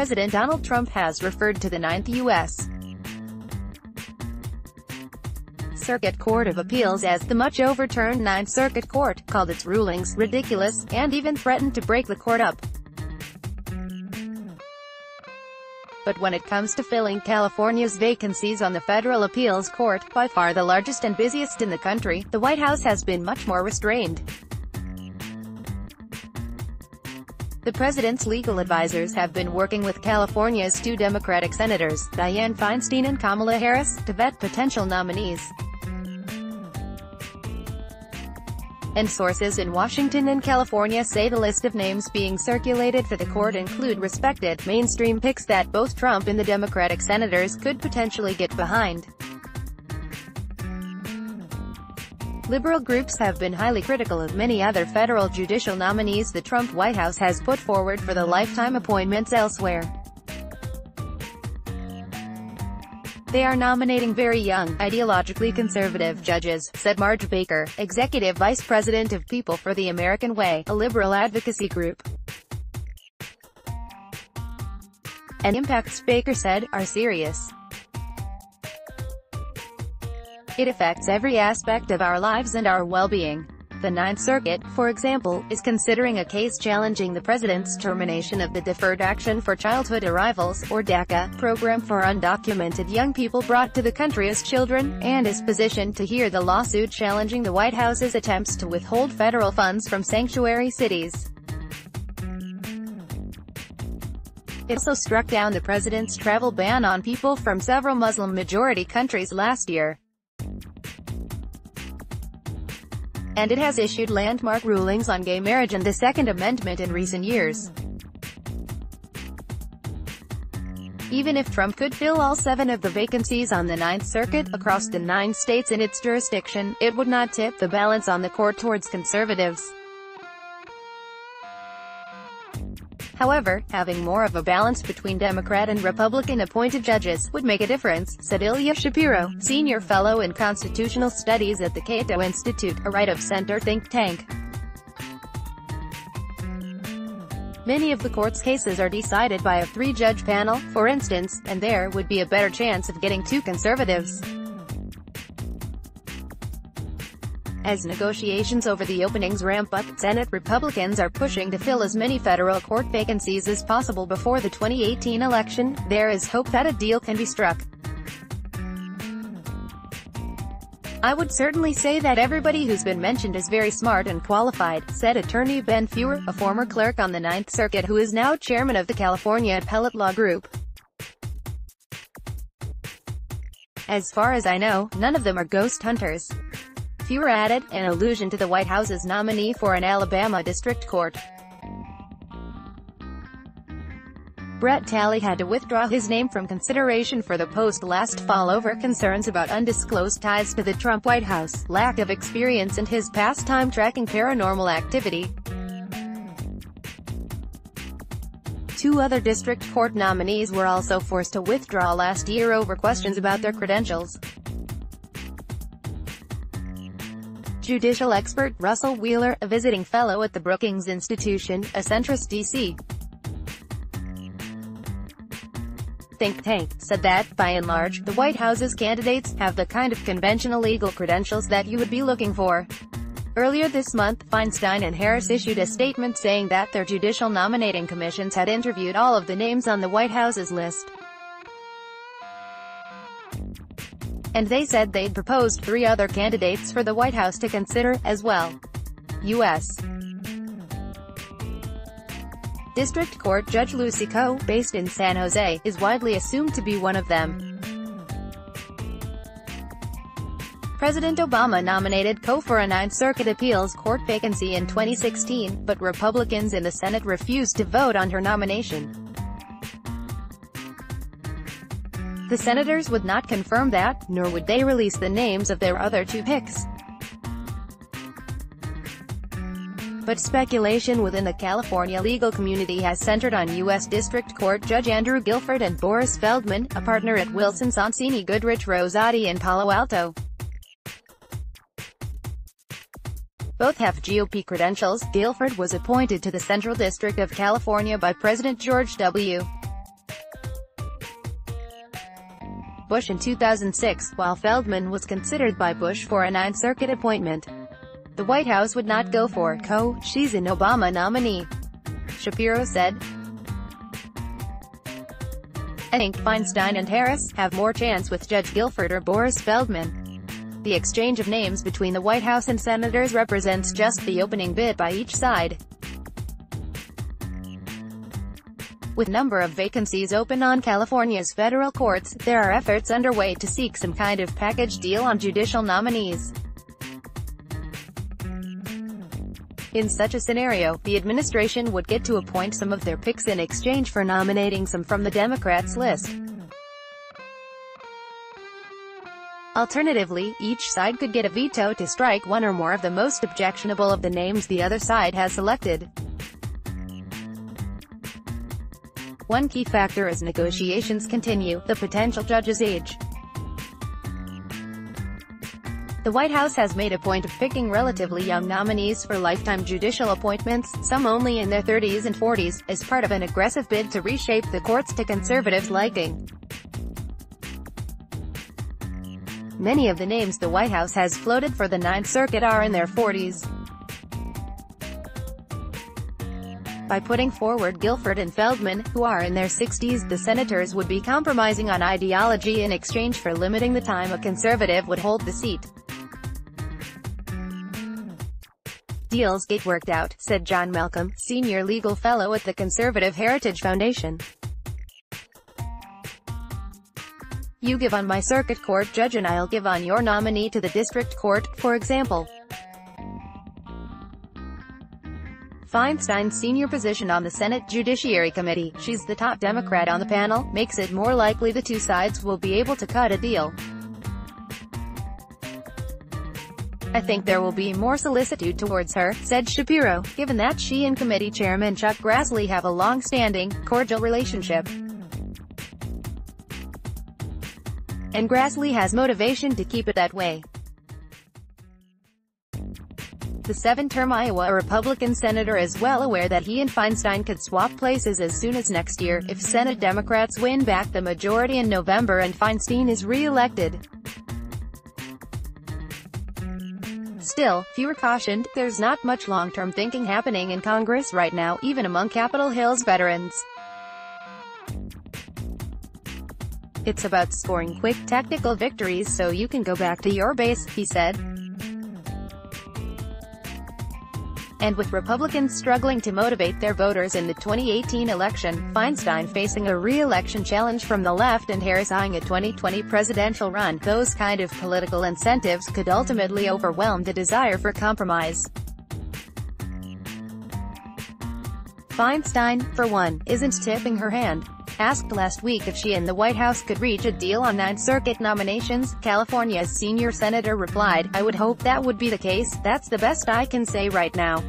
President Donald Trump has referred to the Ninth U.S. Circuit Court of Appeals as the much overturned Ninth Circuit Court, called its rulings ridiculous, and even threatened to break the court up. But when it comes to filling California's vacancies on the federal appeals court, by far the largest and busiest in the country, the White House has been much more restrained. The president's legal advisors have been working with California's two Democratic senators, Dianne Feinstein and Kamala Harris, to vet potential nominees. And sources in Washington and California say the list of names being circulated for the court include respected, mainstream picks that both Trump and the Democratic senators could potentially get behind. Liberal groups have been highly critical of many other federal judicial nominees the Trump White House has put forward for the lifetime appointments elsewhere. They are nominating very young, ideologically conservative judges, said Marge Baker, executive vice president of People for the American Way, a liberal advocacy group. And impacts, Baker said, are serious. It affects every aspect of our lives and our well-being. The Ninth Circuit, for example, is considering a case challenging the president's termination of the Deferred Action for Childhood Arrivals, or DACA, program for undocumented young people brought to the country as children, and is positioned to hear the lawsuit challenging the White House's attempts to withhold federal funds from sanctuary cities. It also struck down the president's travel ban on people from several Muslim-majority countries last year. And it has issued landmark rulings on gay marriage and the Second Amendment in recent years. Even if Trump could fill all 7 of the vacancies on the Ninth Circuit, across the 9 states in its jurisdiction, it would not tip the balance on the court towards conservatives. However, having more of a balance between Democrat and Republican appointed judges would make a difference, said Ilya Shapiro, senior fellow in constitutional studies at the Cato Institute, a right-of-center think tank. Many of the court's cases are decided by a 3-judge panel, for instance, and there would be a better chance of getting 2 conservatives. As negotiations over the openings ramp up, Senate Republicans are pushing to fill as many federal court vacancies as possible before the 2018 election. There is hope that a deal can be struck. I would certainly say that everybody who's been mentioned is very smart and qualified, said attorney Ben Feuer, a former clerk on the Ninth Circuit who is now chairman of the California Appellate Law Group. As far as I know, none of them are ghost hunters. Feuer added, in allusion to the White House's nominee for an Alabama district court. Brett Talley had to withdraw his name from consideration for the post last fall over concerns about undisclosed ties to the Trump White House, lack of experience and his past time tracking paranormal activity. 2 other district court nominees were also forced to withdraw last year over questions about their credentials. Judicial expert Russell Wheeler, a visiting fellow at the Brookings Institution, a centrist D.C. think tank, said that, by and large, the White House's candidates have the kind of conventional legal credentials that you would be looking for. Earlier this month, Feinstein and Harris issued a statement saying that their judicial nominating commissions had interviewed all of the names on the White House's list. And they said they'd proposed 3 other candidates for the White House to consider, as well. U.S. District Court Judge Lucy Coe, based in San Jose, is widely assumed to be one of them. President Obama nominated Coe for a Ninth Circuit Appeals Court vacancy in 2016, but Republicans in the Senate refused to vote on her nomination. The senators would not confirm that, nor would they release the names of their other 2 picks. But speculation within the California legal community has centered on U.S. District Court Judge Andrew Guilford and Boris Feldman, a partner at Wilson Sonsini Goodrich Rosati in Palo Alto. Both have GOP credentials. Guilford was appointed to the Central District of California by President George W. Bush in 2006, while Feldman was considered by Bush for a Ninth Circuit appointment. The White House would not go for she's an Obama nominee, Shapiro said. I think Feinstein and Harris have more chance with Judge Guilford or Boris Feldman. The exchange of names between the White House and senators represents just the opening bid by each side. With number of vacancies open on California's federal courts, there are efforts underway to seek some kind of package deal on judicial nominees. In such a scenario, the administration would get to appoint some of their picks in exchange for nominating some from the Democrats' list. Alternatively, each side could get a veto to strike one or more of the most objectionable of the names the other side has selected. One key factor as negotiations continue, the potential judge's age. The White House has made a point of picking relatively young nominees for lifetime judicial appointments, some only in their 30s and 40s, as part of an aggressive bid to reshape the courts to conservatives' liking. Many of the names the White House has floated for the Ninth Circuit are in their 40s. By putting forward Guilford and Feldman, who are in their 60s, the senators would be compromising on ideology in exchange for limiting the time a conservative would hold the seat. Deals get worked out, said John Malcolm, senior legal fellow at the Conservative Heritage Foundation. You give on my circuit court judge and I'll give on your nominee to the district court, for example. Feinstein's senior position on the Senate Judiciary Committee, she's the top Democrat on the panel, makes it more likely the two sides will be able to cut a deal. I think there will be more solicitude towards her, said Shapiro, given that she and committee chairman Chuck Grassley have a long-standing, cordial relationship. And Grassley has motivation to keep it that way. The seven-term Iowa Republican senator is well aware that he and Feinstein could swap places as soon as next year, if Senate Democrats win back the majority in November and Feinstein is re-elected. Still, fewer cautioned, there's not much long-term thinking happening in Congress right now, even among Capitol Hill's veterans. It's about scoring quick, tactical victories so you can go back to your base, he said. And with Republicans struggling to motivate their voters in the 2018 election, Feinstein facing a re-election challenge from the left and Harris eyeing a 2020 presidential run, those kind of political incentives could ultimately overwhelm the desire for compromise. Feinstein, for one, isn't tipping her hand. Asked last week if she and the White House could reach a deal on Ninth Circuit nominations, California's senior senator replied, "I would hope that would be the case, that's the best I can say right now."